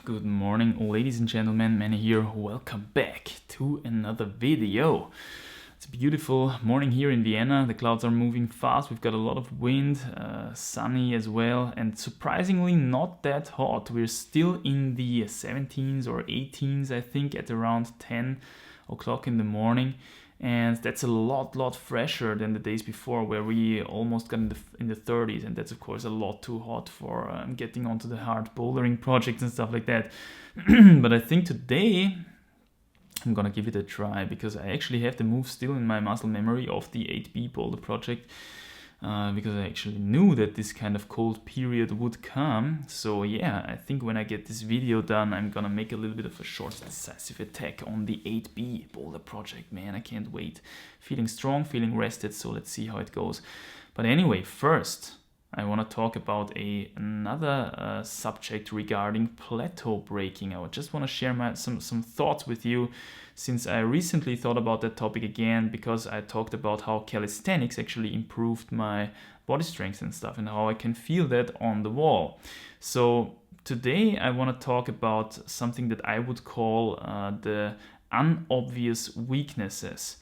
Good morning, ladies and gentlemen. Manny here. Welcome back to another video. It's a beautiful morning here in Vienna. The clouds are moving fast. We've got a lot of wind, sunny as well, and surprisingly not that hot. We're still in the 17s or 18s, I think, at around 10 o'clock in the morning. And that's a lot fresher than the days before, where we almost got in the 30s, and that's of course a lot too hot for getting onto the hard bouldering projects and stuff like that. But I think today I'm gonna give it a try, because I actually have the move still in my muscle memory of the 8B boulder project, because I actually knew that this kind of cold period would come. So yeah, I think when I get this video done, I'm gonna make a little bit of a short, decisive attack on the 8B boulder project. Man, I can't wait. Feeling strong, feeling rested, so let's see how it goes. But anyway, first I want to talk about another subject regarding plateau breaking. I just want to share some thoughts with you, since I recently thought about that topic again, because I talked about how calisthenics actually improved my body strength and stuff, and how I can feel that on the wall. So today I want to talk about something that I would call the unobvious weaknesses.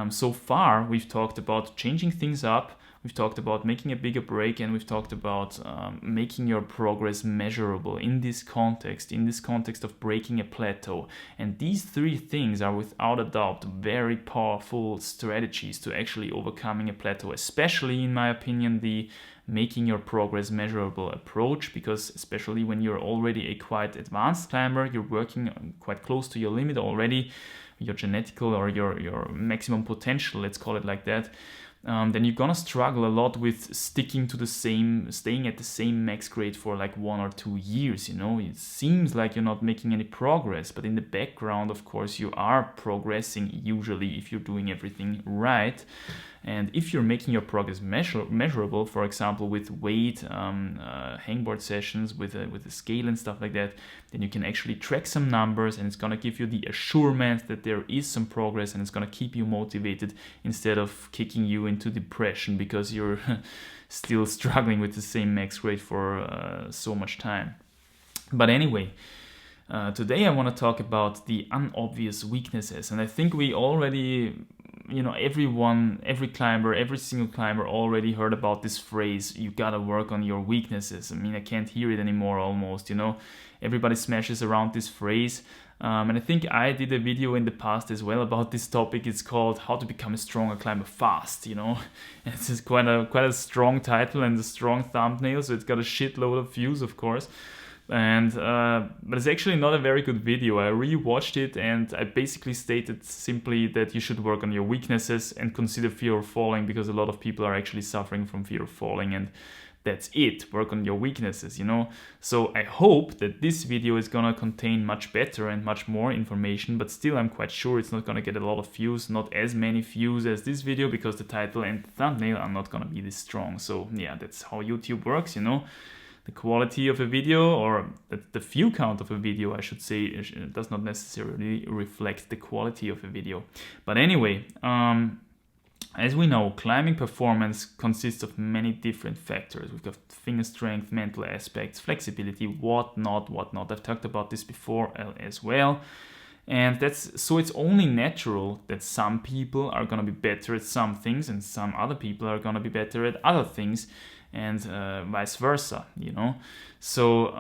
So far we've talked about changing things up, we've talked about making a bigger break, and we've talked about making your progress measurable in this context of breaking a plateau. And these three things are without a doubt very powerful strategies to actually overcoming a plateau, especially in my opinion the making your progress measurable approach, because especially when you're already a quite advanced climber, you're working quite close to your limit already, your genetical or your maximum potential, let's call it like that, then you're gonna struggle a lot with staying at the same max grade for like 1 or 2 years. You know, it seems like you're not making any progress, but in the background, of course, you are progressing usually if you're doing everything right. And if you're making your progress measurable, for example, with weight, hangboard sessions, with a scale and stuff like that, then you can actually track some numbers, and it's gonna give you the assurance that there is some progress, and it's gonna keep you motivated instead of kicking you into depression because you're still struggling with the same max grade for so much time. But anyway, today I want to talk about the unobvious weaknesses, and I think we already, every climber, every single climber already heard about this phrase, you gotta work on your weaknesses. I mean, I can't hear it anymore almost, everybody smashes around this phrase. And I think I did a video in the past as well about this topic. It's called How to Become a Stronger Climber Fast, And it's just quite a strong title and a strong thumbnail, so it's got a shitload of views, of course. And but it's actually not a very good video. I rewatched it, and I basically stated simply that you should work on your weaknesses and consider fear of falling, because a lot of people are actually suffering from fear of falling, and that's it. Work on your weaknesses, So I hope that this video is gonna contain much better and much more information, but still I'm quite sure it's not gonna get a lot of views, not as many views as this video, because the title and the thumbnail are not gonna be this strong. So yeah, that's how YouTube works, The quality of a video, or the view count of a video, I should say, does not necessarily reflect the quality of a video. But anyway, as we know, climbing performance consists of many different factors. We've got finger strength, mental aspects, flexibility, whatnot. I've talked about this before as well. And so it's only natural that some people are going to be better at some things and some other people are going to be better at other things, and vice versa, So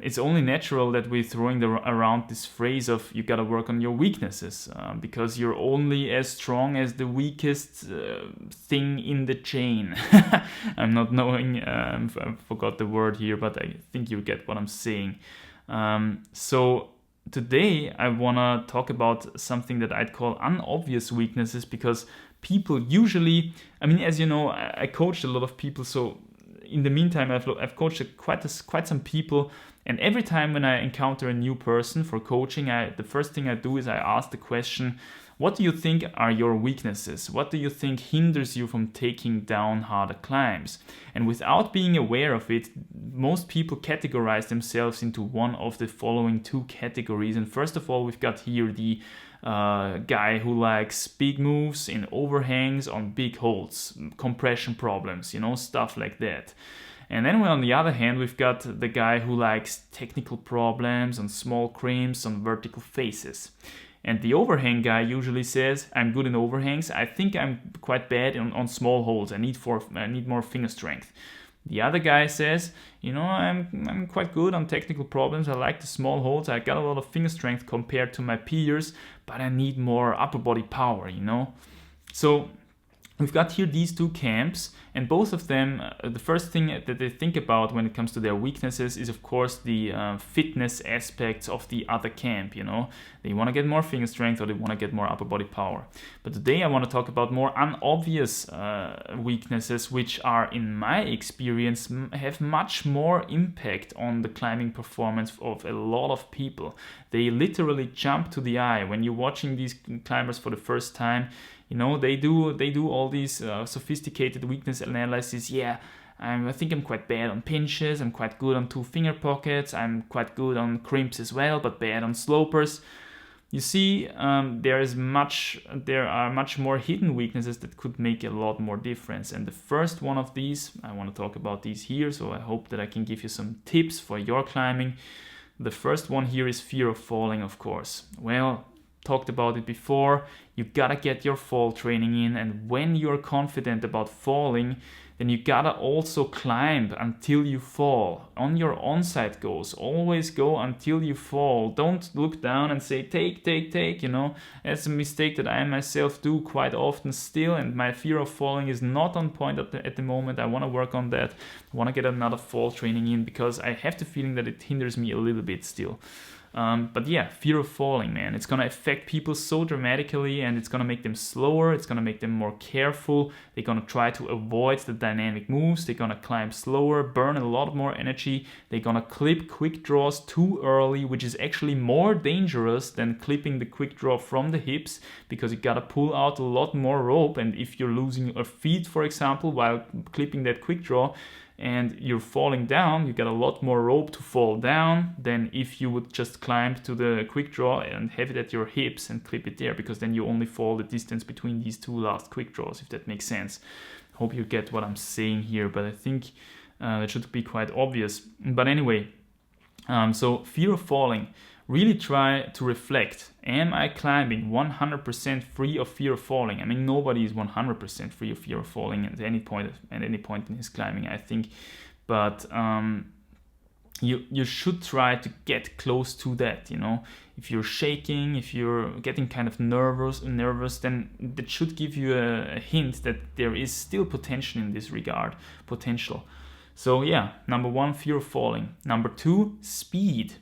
it's only natural that we're throwing around this phrase of you gotta work on your weaknesses, because you're only as strong as the weakest thing in the chain. I'm not knowing, I forgot the word here, but I think you get what I'm saying. So today I wanna talk about something that I'd call unobvious weaknesses, because people usually, as you know, I coached a lot of people, so in the meantime, I've coached quite some people, and every time when I encounter a new person for coaching, the first thing I do is I ask the question, what do you think are your weaknesses? What do you think hinders you from taking down harder climbs? And without being aware of it, most people categorize themselves into one of the following two categories. And first of all, we've got here the guy who likes big moves in overhangs on big holds, compression problems, stuff like that. And then on the other hand, we've got the guy who likes technical problems on small crimps, on vertical faces. And the overhang guy usually says, I'm good in overhangs. I think I'm quite bad on small holes. I need more finger strength. The other guy says, you know, I'm quite good on technical problems. I like the small holes. I got a lot of finger strength compared to my peers, but I need more upper body power, you know. So we've got here these two camps, and both of them, the first thing that they think about when it comes to their weaknesses is, of course, the fitness aspects of the other camp, you know. They want to get more finger strength or they want to get more upper body power. But today I want to talk about more unobvious weaknesses, which are, in my experience, have much more impact on the climbing performance of a lot of people. They literally jump to the eye. When you're watching these climbers for the first time, you know, they do all these sophisticated weakness analysis. Yeah, I think I'm quite bad on pinches. I'm quite good on 2 finger pockets. I'm quite good on crimps as well, but bad on slopers. You see, there are much more hidden weaknesses that could make a lot more difference. And the first one of these, I want to talk about these here, so I hope that I can give you some tips for your climbing. The first one here is fear of falling, of course. Well, talked about it before, you gotta get your fall training in, and when you're confident about falling, then you gotta also climb until you fall. On your on-site goes, always go until you fall. Don't look down and say take, you know. That's a mistake that I myself do quite often still, and my fear of falling is not on point at the moment. I want to work on that. I want to get another fall training in because I have the feeling that it hinders me a little bit still. But yeah, fear of falling, man. It's gonna affect people so dramatically, and it's gonna make them slower. It's gonna make them more careful. They're gonna try to avoid the dynamic moves. They're gonna climb slower, burn a lot more energy. They're gonna clip quick draws too early, which is actually more dangerous than clipping the quick draw from the hips, because you gotta pull out a lot more rope. And if you're losing a feet, for example, while clipping that quick draw, and you're falling down, you got a lot more rope to fall down than if you would just climb to the quick draw and have it at your hips and clip it there, because then you only fall the distance between these two last quick draws, if that makes sense. Hope you get what I'm saying here, but I think that should be quite obvious. But anyway, so fear of falling. Really try to reflect. Am I climbing 100% free of fear of falling? I mean, nobody is 100% free of fear of falling at any point in his climbing, I think. But you should try to get close to that, you know. If you're shaking, if you're getting kind of nervous, then that should give you a hint that there is still potential in this regard. Potential. So yeah, number 1, fear of falling. Number 2, speed.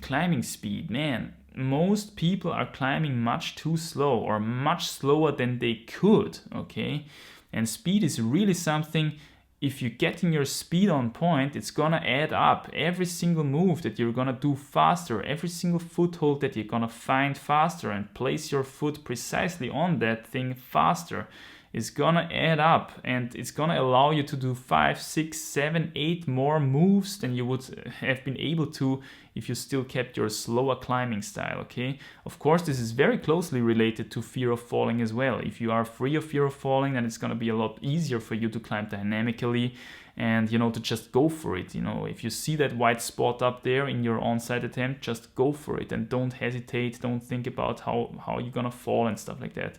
Climbing speed, man. Most people are climbing much too slow, or much slower than they could, okay? And speed is really something, if you're getting your speed on point, it's gonna add up. Every single move that you're gonna do faster, every single foothold that you're gonna find faster and place your foot precisely on that thing faster, is gonna add up, and it's gonna allow you to do 5, 6, 7, 8 more moves than you would have been able to if you still kept your slower climbing style, okay? Of course, this is very closely related to fear of falling as well. If you are free of fear of falling, then it's gonna be a lot easier for you to climb dynamically and, you know, to just go for it. You know, if you see that white spot up there in your on-site attempt, just go for it and don't hesitate. Don't think about how you're gonna fall and stuff like that.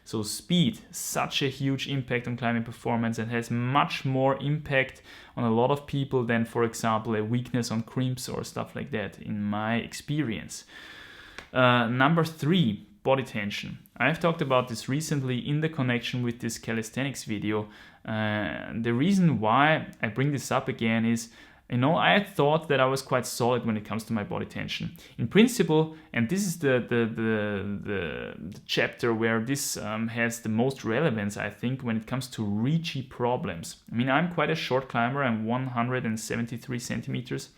So speed, such a huge impact on climbing performance, and has much more impact on a lot of people than, for example, a weakness on crimps or stuff like that, in my experience. Number 3, body tension. I've talked about this recently in the connection with this calisthenics video. The reason why I bring this up again is, you know, I thought that I was quite solid when it comes to my body tension. In principle, and this is the chapter where this has the most relevance, I think, when it comes to reachy problems. I mean, I'm quite a short climber. I'm 173 centimeters.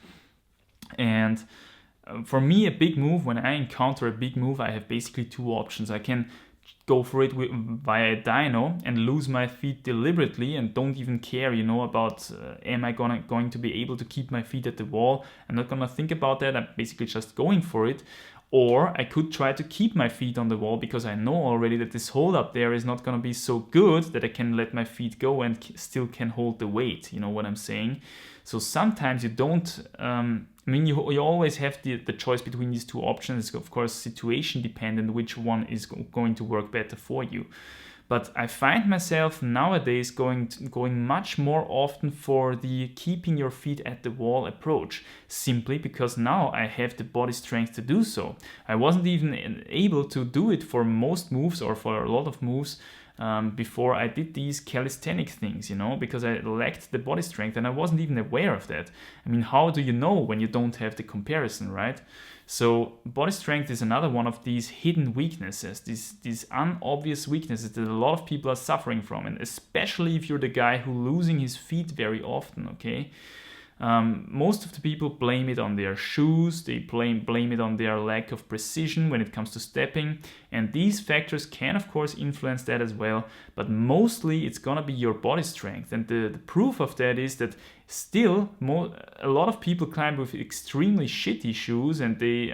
And for me, a big move, when I encounter a big move, I have basically 2 options. I can go for it via a dyno and lose my feet deliberately and don't even care, you know, about am I going to be able to keep my feet at the wall. I'm not gonna think about that. I'm basically just going for it. Or I could try to keep my feet on the wall because I know already that this hold up there is not going to be so good that I can let my feet go and still can hold the weight. You know what I'm saying? So sometimes you don't, you always have the choice between these two options. It's of course situation dependent which one is going to work better for you. But I find myself nowadays going much more often for the keeping your feet at the wall approach, simply because now I have the body strength to do so. I wasn't even able to do it for most moves or for a lot of moves before I did these calisthenic things, you know, because I lacked the body strength and I wasn't even aware of that. I mean, how do you know when you don't have the comparison, right? So body strength is another one of these hidden weaknesses, these unobvious weaknesses that a lot of people are suffering from, and especially if you're the guy who's losing his feet very often, okay? Most of the people blame it on their shoes, they blame it on their lack of precision when it comes to stepping, and these factors can of course influence that as well, but mostly it's gonna be your body strength. And the proof of that is that still a lot of people climb with extremely shitty shoes, and they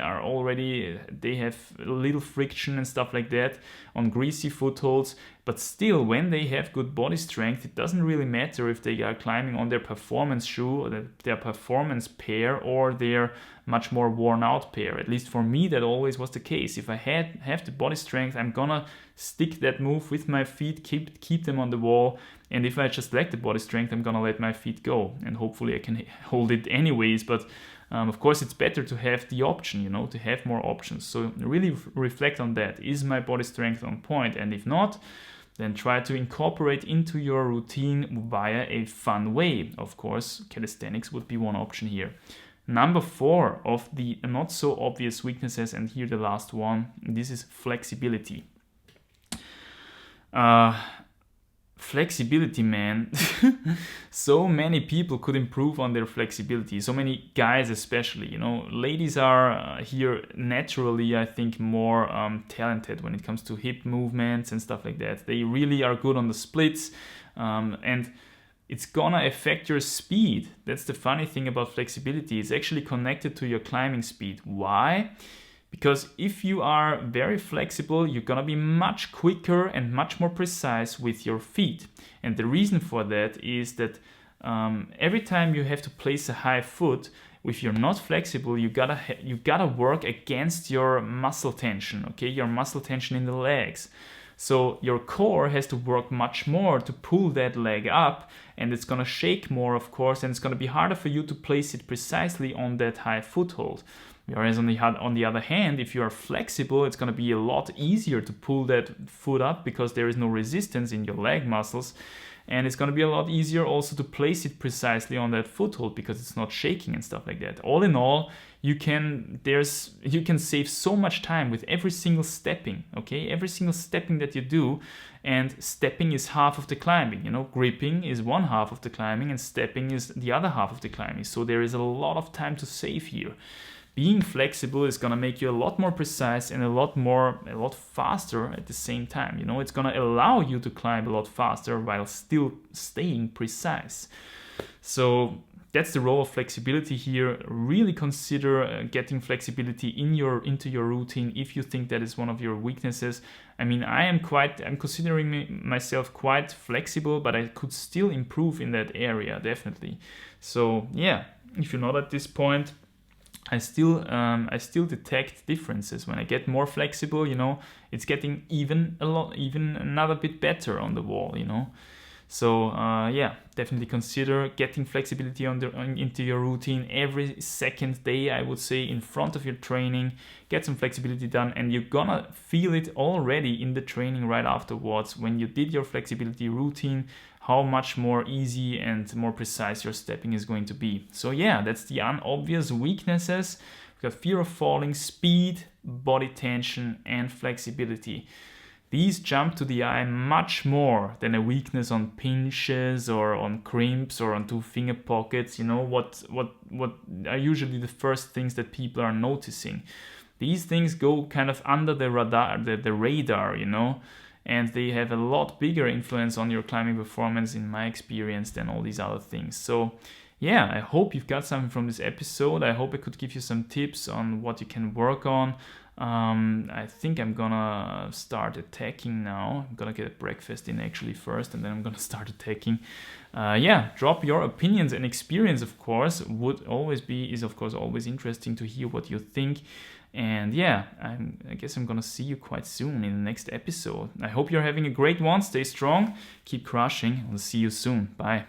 have little friction and stuff like that on greasy footholds, but still when they have good body strength, it doesn't really matter if they are climbing on their performance shoe or their performance pair or their much more worn out pair. At least for me that always was the case. If I have the body strength, I'm gonna stick that move with my feet, keep them on the wall, and if I just lack the body strength, I'm gonna let my feet go, and hopefully I can hold it anyways. But of course it's better to have the option, you know, to have more options. So really reflect on that. Is my body strength on point? And if not, then try to incorporate into your routine via a fun way. Of course, calisthenics would be one option here. Number 4 of the not so obvious weaknesses, and here the last one, this is flexibility. Flexibility, man. So many people could improve on their flexibility. So many guys especially, you know. Ladies are here naturally, I think, more talented when it comes to hip movements and stuff like that. They really are good on the splits, and it's gonna affect your speed. That's the funny thing about flexibility. It's actually connected to your climbing speed. Why? Because if you are very flexible, you're gonna be much quicker and much more precise with your feet. And the reason for that is that every time you have to place a high foot, if you're not flexible, you gotta work against your muscle tension, okay? Your muscle tension in the legs. So your core has to work much more to pull that leg up, and it's gonna shake more, of course, and it's gonna be harder for you to place it precisely on that high foothold. Whereas on the other hand, if you are flexible, it's going to be a lot easier to pull that foot up because there is no resistance in your leg muscles. And it's going to be a lot easier also to place it precisely on that foothold because it's not shaking and stuff like that. All in all, you can save so much time with every single stepping, okay? Every single stepping that you do, and stepping is half of the climbing, you know? Gripping is one half of the climbing and stepping is the other half of the climbing. So there is a lot of time to save here. Being flexible is gonna make you a lot more precise and a lot faster at the same time. You know, it's gonna allow you to climb a lot faster while still staying precise. So that's the role of flexibility here. Really consider getting flexibility into your routine if you think that is one of your weaknesses. I mean, I'm considering myself quite flexible, but I could still improve in that area, definitely. So yeah, if you're not at this point, I still detect differences. When I get more flexible, you know, it's getting even another bit better on the wall, you know. So yeah, definitely consider getting flexibility into your routine every second day, I would say, in front of your training. Get some flexibility done, and you're gonna feel it already in the training right afterwards when you did your flexibility routine, how much more easy and more precise your stepping is going to be. So yeah, that's the unobvious weaknesses. We've got fear of falling, speed, body tension, and flexibility. These jump to the eye much more than a weakness on pinches or on crimps or on 2 finger pockets. You know, what are usually the first things that people are noticing. These things go kind of under the radar, you know. and they have a lot bigger influence on your climbing performance in my experience than all these other things. So yeah, I hope you've got something from this episode. I hope I could give you some tips on what you can work on. I think I'm gonna start attacking now. I'm gonna get breakfast in actually first, and then I'm gonna start attacking. Yeah, drop your opinions and experience, of course. Is of course always interesting to hear what you think. And yeah, I guess I'm gonna see you quite soon in the next episode. I hope you're having a great one. Stay strong, keep crushing. I'll see you soon. Bye.